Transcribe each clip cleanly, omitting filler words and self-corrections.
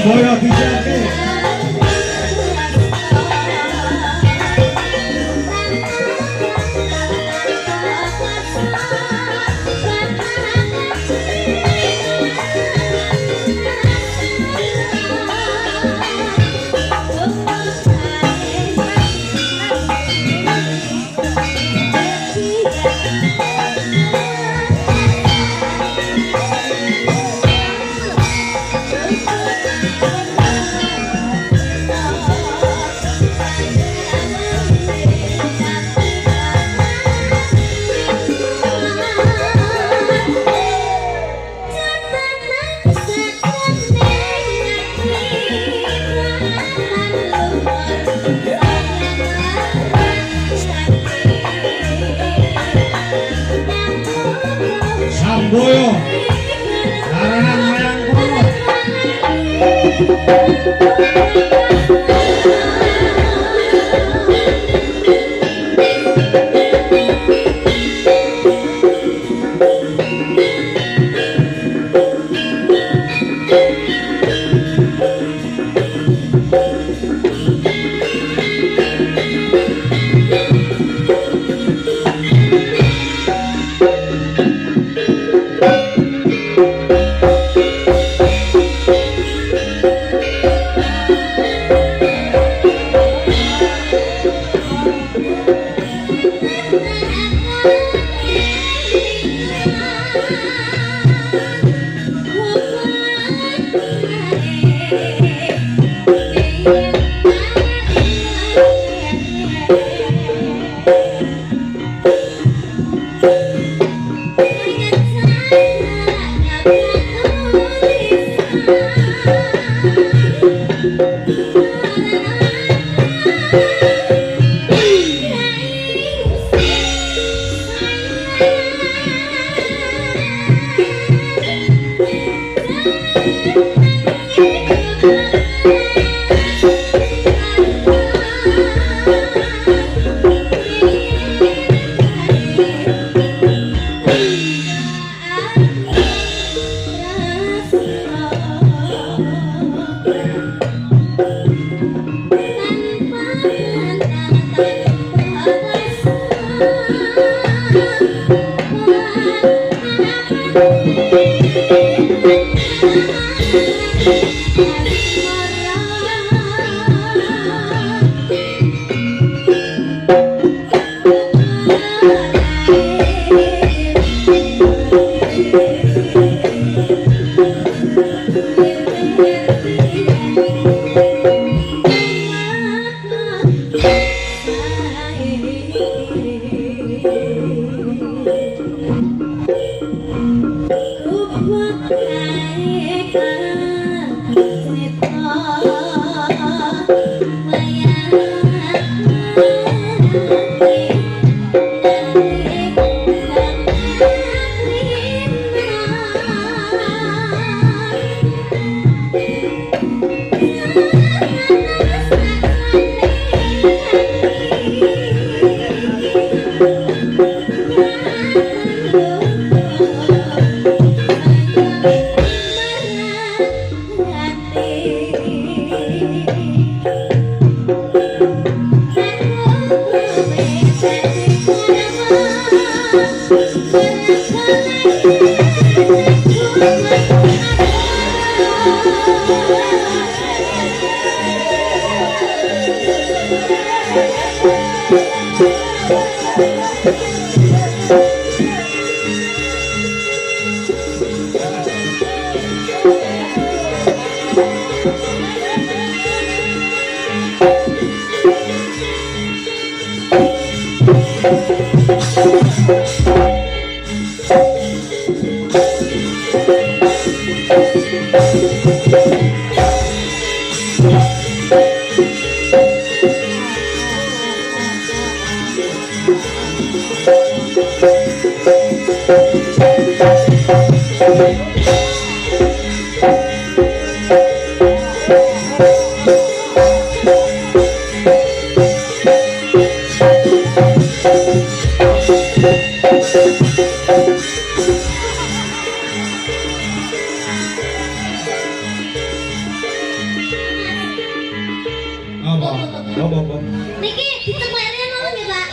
Boyo dijake Samboyo Naranan Mayang Kono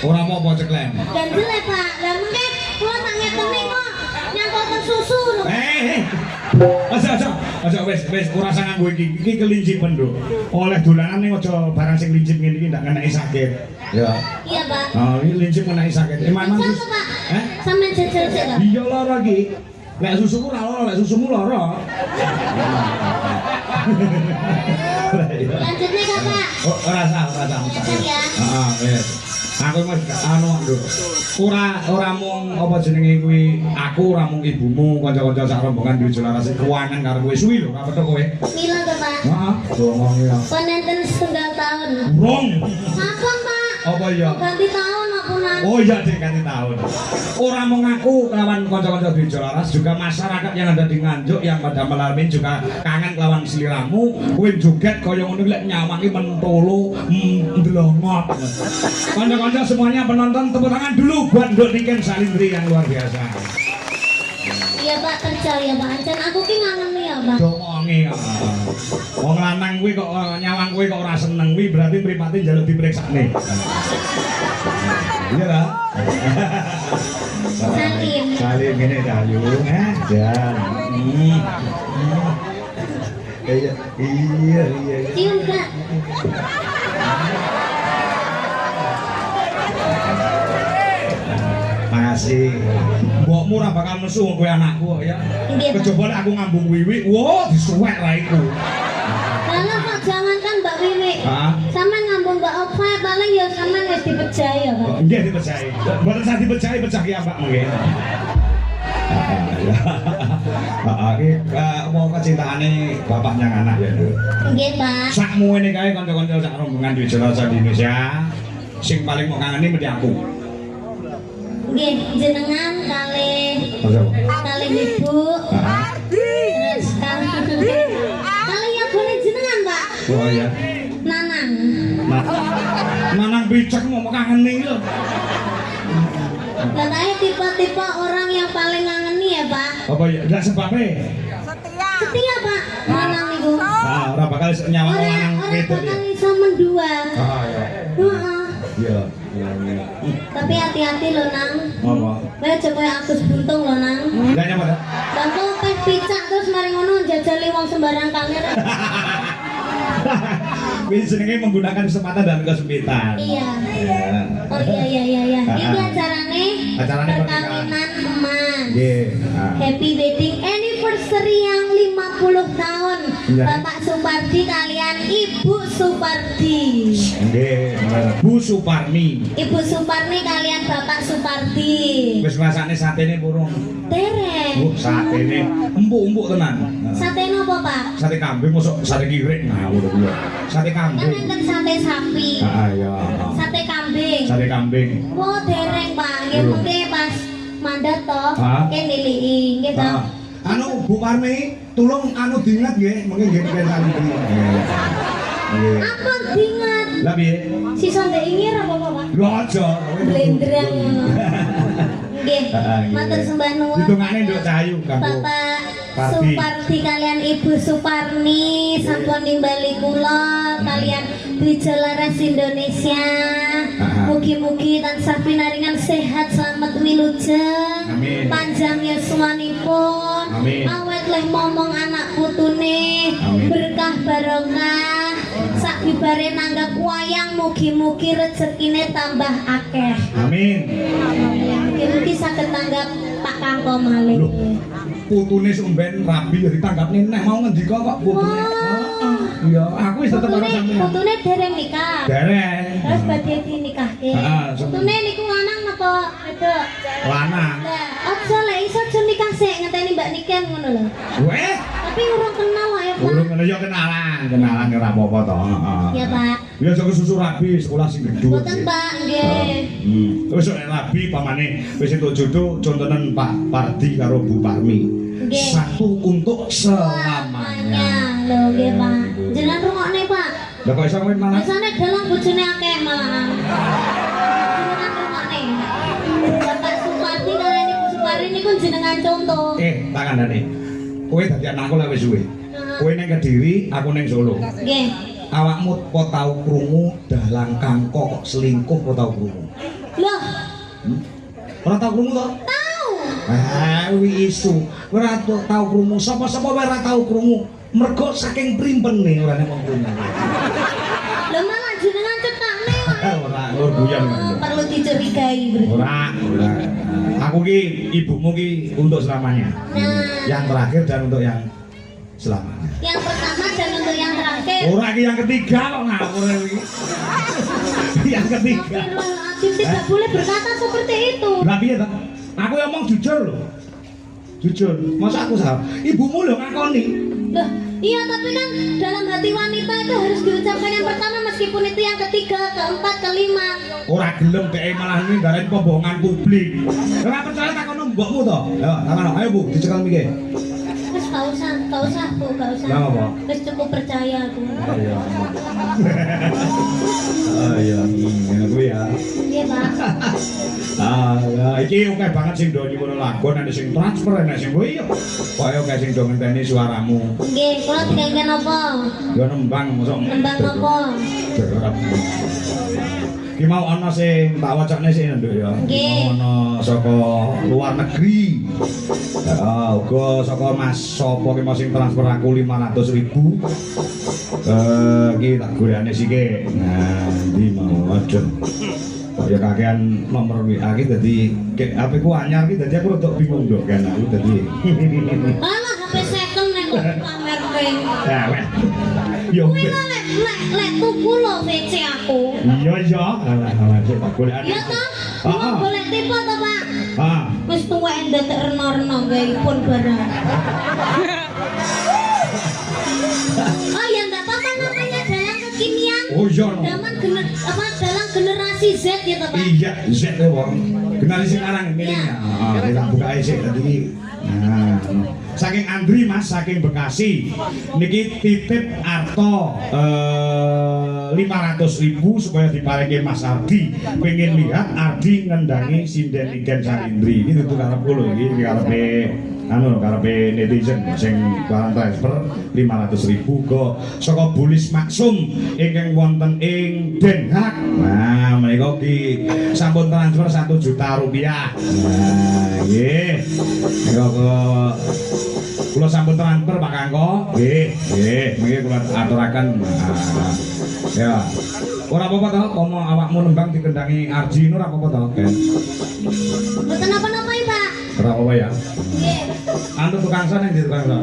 Ora mau apa ceklen. Ganjel ya Pak. Lah mengke kula tak ngeteni kok nyangkut susu lho. Aja wis ora usah nganggo iki kelinci penduk. Oleh dolanan ning aja barang sing lincip ngene iki ndak ngeneki sakit. Ya. Iya Pak. Oh, iki lincip ngeneki sakit. Emang Sama Pak. Sampe jajal sik to. Iya lara iki. Lek susuku ora lara, lek susumu lara. Lanjut nih Kakak. Oh, ora usah. Ya. Heeh, wis. Aku mah anu lho. Ora mung apa jenenge kuwi aku, ora mung ibumu, kanca-kanca sak rombongan di Jolaras keuangan karo kowe suwi lho, ora petok kowe. Mila to Pak. Heeh, ngomong ya. Panenten setengah tahun. Rong. Kapan Pak? Apa ya? Ganti tahun apa nanti? Oh iya Dek, ganti tahun. Ora mung aku kelawan kanca-kanca di Jolaras, juga masyarakat yang ada di Nganjuk yang pada melamin juga kangen kelawan sliramu. Kowe joget kaya ngono lek nyawangi mentolo ndelongot. Kanca-kanca semuanya penonton tepuk tangan dulu buat Nduk Niken Salindri yang luar biasa. Iya Pak, percaya Pak. Ancen aku ki ngangeni ya Pak. Domongi. Wong lanang kuwi kok nyawang kuwi kok ora seneng kuwi berarti mripate njaluk diperiksane. Iya lah. Salim. Salim ngene Dayu. Jan. Iya. Cium Kak. Makasih. Mbokmu ora bakal nesu kowe anakku ya. Nggih, Pak. Kejaba lek aku ngambung wiwi, wah disuwek ra iku. Lah kok jangankan Mbak Wiwi. Heeh. Sampeyan ngambung Mbak Opa paling ya sampeyan wis dipercaya Pak. Nggih dipercaya. Mboten sak dipercaya pecah ki Mbak mungkin. Heeh, mau kecintaane bapak nyang anak ya. Nggih Pak. Sakmu ini kae kanca-kanca sak rombongan di Jolaras di Indonesia. Sing paling mau ngangeni mesti aku. Nggih, jenengan kali ibu. Terus kali ya boleh jenengan Pak. Oh iya. Nanang. Nanang bicek mau ngangeni lho. Lah kayak tipe-tipe orang yang paling ngangeni ya Pak. Apa ya? Enggak sebabnya. Setia Pak. Nanang iku. Ah, ora bakal nyawang lanang Orang wedok ya. bakal iso mendua. Ah iya. Heeh. Iya. Tapi hati-hati loh Nang. Apa? Kowe aja koyo Agus Buntung loh Nang. Enggak nyapa ta? Lah kok pes picak terus mari ngono jajali wong sembarang kamera. Wis jenenge menggunakan kesempatan dan kesempitan. Iya. Iya. Oh iya. Ini acarane perkawinan emas. Nggih. Happy wedding anniversary yang 50 tahun Iya. Bapak Supardi kalian Ibu Supardi. Nggih, Bu Suparmi. Ibu Suparni kalian Bapak Supardi. Wis ngrasakne satene burung. Dereng. Bu, satene empuk-empuk tenan. Sate nopo Pak? Sate kambing mosok sate kirik ngawur kuwi. Sate Kan kambing. enten sate sapi. Iya. Sate kambing. Sate kambing. Oh dereng Pak. Nggih Belum. mengke pas mandat toh. Ah. Nggih nilii nggih toh. Anu Bu Parmi, tolong anu diingat nggih, mungkin nggih piye tadi. Nggih. Apa dingat? Lah piye? Sisa ndek ingir apa Pak? Lho aja. Blendrang ngono. Nggih. Nggih. Matur sembah nuwun. Hitungane Nduk Cahayu kanggo Bapak Parti. Supardi kalian Ibu Suparni sampun nimbali kula kalian di Jolaras Indonesia. Mugi-mugi tansah pinaringan sehat selamat wilujeng. Amin. Panjang yuswanipun. Amin. Awet leh momong anak putune. Amin. Berkah barokah. Sak bibare nanggap wayang mugi-mugi rezekine tambah akeh. Amin. Mugi-mugi saged tanggap Pak Kangko malih. Loh. Putune sumben rabi ya ditanggapne neh mau ngendika kok putune. Heeh. Iya, aku wis tetep karo sampeyan. Putune dereng nikah. Dereng. Terus badhe dinikahke. Heeh, Putune niku lanang napa wedok? Lanang. Lah, aja lek iso aja nikah sik ngenteni Mbak Niken ngono lho. Weh, Tapi urung kenal kok ya, Pak. urung ngono ya kenalan ora apa-apa to. Heeh. Ya, Pak. Ya aja kesusu rabi sekolah sing gedhe. Boten, Pak, nggih. Terus nek rabi pamane wis entuk jodoh contonen Pak Pardi karo Bu Parmi. Nggih. Satu untuk selamanya. Lho, nggih, Pak. Jenengan rungokne, Pak. Lah kok iso kowe malah Biasane dalang bojone akeh malah. Jenengan rungokne. Bapak Supardi kalian Ibu Supardi niku jenengan contoh. tak kandhane. Kowe dadi anakku lek wis suwe. Kowe ning Kediri, aku ning Solo. Nggih. Awakmu kok tau krungu dalang kangko kok selingkuh kok tau krungu? Loh, Ora tau krungu to? tahu. Kuwi isu. Ora tau krungu. Sapa-sapa wae ora tau krungu. Mergo saking primpene ora nek wong krungu. Lho malah jenengan cetakne wae. Ora lur guyon. Perlu dicurigai berarti. Ora. Aku ki ibumu ki untuk selamanya. Nah, Yang terakhir dan untuk yang selamanya. yang pertama dan untuk yang terakhir. Ora ki yang ketiga kok ngawur iki. Yang ketiga. Astagfirullahaladzim, tidak boleh berkata seperti itu. Lah piye ta? Aku ngomong jujur lho. Jujur. Masa aku salah? Ibumu lho ngakoni. Loh, iya tapi kan dalam hati wanita itu harus diucapkan yang pertama meskipun itu yang ketiga, keempat, kelima. Ora gelem dhek malah ninggalin pembohongan publik. Ora percaya takono mbokmu to? Ya, takono. Ayo Bu, dicekel mikir. Terus gak usah Bu, gak usah. Lah apa? Terus cukup percaya aku. Ayo. Ayo, ngene kuwi ya. Iya Pak. Iki oke banget sing do nyuwun lagon ana sing transfer ana sing kuwi yo. Kaya oke sing do ngenteni suaramu. Nggih, kula tinggal apa? Yo nembang mosok. Nembang apa? Ki mau ana sing tak wacane sik nduk ya. Nggih. Ana saka luar negeri. Uga saka Mas sapa ki mau sing transfer aku 500.000. Ki tak golekane sike. Nah, ndi mau aduh. Kok ya kakean nomor WA ki dadi HP ku anyar ki dadi aku rada bingung nduk kan aku dadi. Alah HP second nek kok pamer kowe. Ya wes. Yo. Kuwi kan lek tuku lho PC aku. Iya. Alah cek tak golekane. Iya toh? Kuwi golek tipe to, Pak? Ah. Wis tuwek ndek reno-reno gaipun barang. Oh ya enggak apa-apa namanya dalam kekinian. Oh iya. Dalam generasi Z ya toh, Pak? Iya, Z ya wong. Generasi sekarang ini ya. Kita buka sik tadi. Nah, saking Andri Mas, saking Bekasi. Niki titip Arto 500.000 supaya diparingi Mas Ardi. Pengen lihat Ardi ngendangi sinden Iken Sarindri. Ini tuh karep kula iki karepe karepe netizen sing barang transfer 500.000 ke saka Bulis Maksum ingkang wonten ing Den Haag. Nah, menika ki sampun transfer 1 juta rupiah. Nah, nggih. Menika kula sampun transfer Pak Kangko. Nggih, mengki kula aturaken. Ya. Ora apa-apa to, komo awakmu nembang dikendangi Arji ora apa-apa to, Ken. Mboten napa-napa, Pak. Ora apa-apa ya. Nggih. Anu tukang sana yang di tukang sana.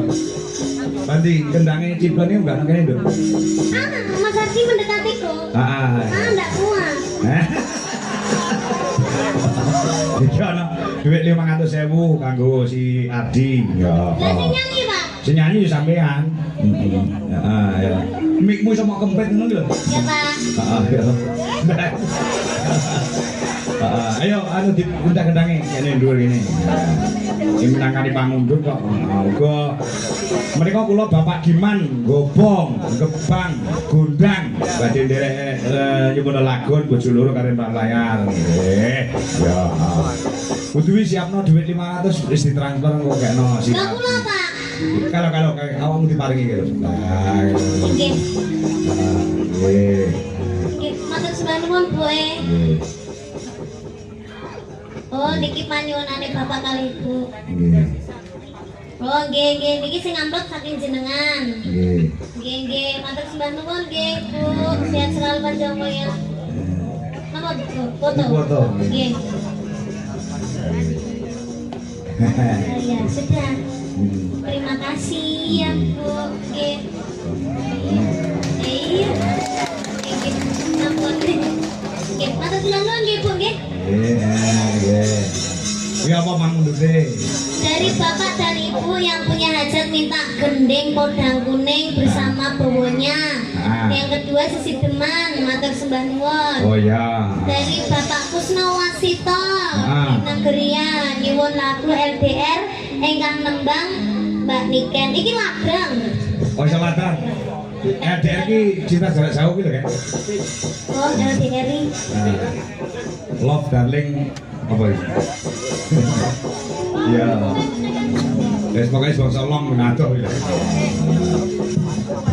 Nanti kendangnya Ciblon ini enggak kene nduk. Mas Ardi mendekatiku. Enggak kuat. Iki ana dhuwit 500.000 kanggo si Ardi. Ya. Lah sing nyanyi, Pak. Sing nyanyi yo sampean. Ya. Mikmu sama kempet ngono lho. Ya, Pak. Ya. Ayo anu diundang-undangi kene dhuwur kene. Ini menangani pangundut kok. Uga menika kula Bapak Giman, Gobong, Gebang, Gondang, badhe nderek nyuwun lagon bojo loro karo Pak Layar. Nggih. Ya. Kudu siapno dhuwit 500 wis ditransfer kok kekno sih. Lah kula, Pak. Kalau awakmu diparingi gitu. Nah. Nggih. Nggih. Nggih, matur nuwun, Bu. Oh, niki panyuwunane Bapak kali Ibu. Nggih. Oh, nggih, niki sing amplop saking jenengan. Nggih. Nggih, matur nuwun nggih, Bu. Sehat selalu panjang umur. Napa, Bu? Foto. Foto. Nggih. Ya, sudah. Terima kasih ya, Bu. Nggih. Iya. Nggih, ampun. Nggih, matur nuwun nggih, Bu, nggih. Iya apa mangundute? Dari Bapak dan Ibu yang punya hajat minta gending podang kuning bersama bowonya. Yang kedua Sisi Deman, matur sembah nuwun. Oh ya. Dari Bapak Kusnowasito Nagerian nyuwun lagu LDR ingkang nembang Mbak Niken. Iki ladang. Oh iso ladang. LDR ki cinta jarak jauh gitu kan? Oh LDR. Love darling apa itu? Iya. Wes pokoke bangsa long ngadoh ya.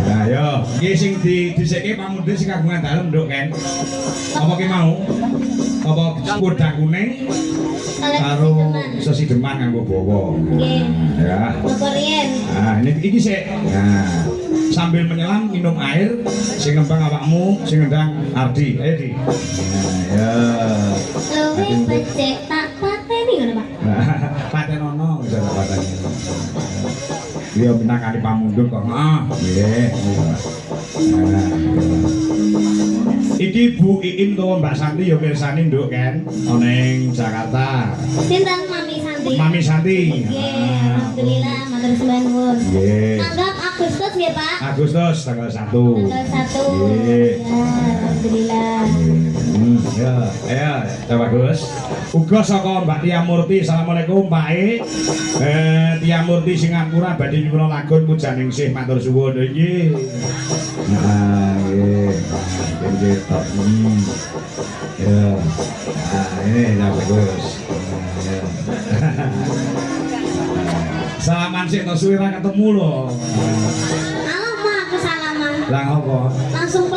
Nah yo, iki sing dhisike pamundhe sing kagungan dalem nduk kan. Apa ki mau? Apa kudang kuning karo sesideman nganggo bawa. Nggih. Ya. Bapak Rien. Nah, iki sik. Nah, sambil menyelam minum air, sing ngembang awakmu, sing ngendang Ardi. Ayo Di. Nah, ya. Luwih becek tak pateni ngono, Pak. Patenono bisa tak pateni. Dia minangkani pamundhut kok. Nggih. Nah. Iki Bu Iin to Mbak Santi ya mirsani nduk kan ana ing Jakarta. Sinten Mami Santi? Mami Santi. Nggih, alhamdulillah matur sembah nuwun. Nggih. Tanggap Agustus nggih, Pak. Agustus tanggal 1. Tanggal 1. Nggih. Ya, alhamdulillah. Ya, bagus. Uga saka Mbak Tia Murti. Assalamualaikum Pak E. Tia Murti Singapura badhe nyuwun lagun pujaning sih matur suwun nggih. Nah, nggih. Nggih, top. Ya. Nah, ini ya bagus. Ya. Salaman sih to suwe ra ketemu lho. Alamak, aku salaman. Lah apa? Langsung